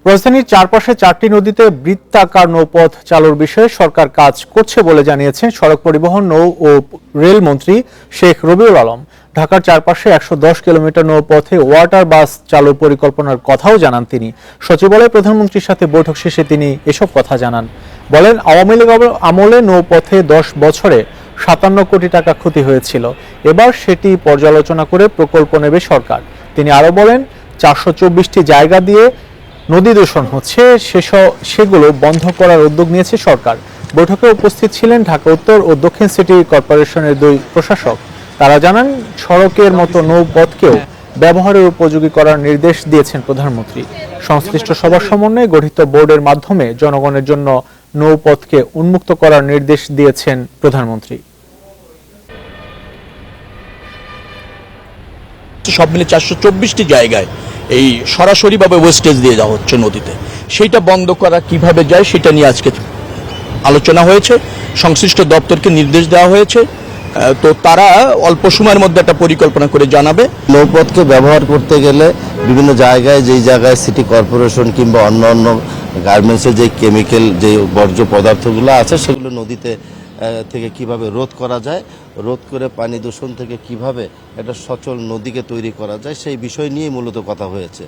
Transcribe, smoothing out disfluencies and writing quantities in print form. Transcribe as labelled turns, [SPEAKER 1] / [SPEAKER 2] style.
[SPEAKER 1] রাজধানীর চারপাশে 4টি নদীতে বৃত্তাকার নৌপথ চালুর বিষয়ে সরকার কাজ করছে বলে জানিয়েছেন সড়ক পরিবহন, নৌ ও রেল মন্ত্রী শেখ রবিউল আলম। ঢাকার চারপাশে 110 কিলোমিটার নৌপথে ওয়াটার বাস চালুর পরিকল্পনার কথাও জানান তিনি। সচিবালয়ে প্রধানমন্ত্রীর সাথে বৈঠক শেষে তিনি এসব কথা জানান। বলেন, আওয়ামী লীগ আমলে নৌপথে 10 বছরে 57 কোটি টাকা ক্ষতি হয়েছিল। এবার সেটি পর্যালোচনা করে প্রকল্প নেবে সরকার। তিনি আরো বলেন, 424টি জায়গা দিয়ে নদী দূষণ হচ্ছে, সেগুলো বন্ধ করার উদ্যোগ নিয়েছে সরকার। বৈঠকে উপস্থিত ছিলেন ঢাকা উত্তর ও দক্ষিণ সিটি কর্পোরেশনের 2 প্রশাসক। তারা জানান, সড়কের মতো নৌপথকেও ব্যবহারের উপযোগী করার নির্দেশ দিয়েছেন প্রধানমন্ত্রী। সংশ্লিষ্ট সবার সমন্বয়ে গঠিত বোর্ডের মাধ্যমে জনগণের জন্য নৌপথকে উন্মুক্ত করার নির্দেশ দিয়েছেন প্রধানমন্ত্রী।
[SPEAKER 2] সব মিলে 424টি জায়গায় এই সরাসরিভাবে ওয়েস্টেজ দিয়ে যাওয়া হচ্ছে নদীতে, সেইটা বন্ধ করা কিভাবে যায় সেটা নিয়ে আজকে আলোচনা হয়েছে। সংশ্লিষ্ট দপ্তরকে নির্দেশ দেওয়া হয়েছে, তো তারা অল্প সময়ের মধ্যে একটা পরিকল্পনা করে জানাবে।
[SPEAKER 3] নৌপথকে ব্যবহার করতে গেলে বিভিন্ন জায়গায়, যেই জায়গায় সিটি কর্পোরেশন কিংবা অন্য গার্মেন্টসের যে কেমিক্যাল, যে বর্জ্য পদার্থগুলো আছে সেগুলো নদীতে থেকে কিভাবে রোধ করা যায়, রোধ করে পানি দূষণ থেকে কিভাবে একটা সচল নদীকে তৈরি করা যায়, সেই বিষয় নিয়েই মূলত কথা হয়েছে।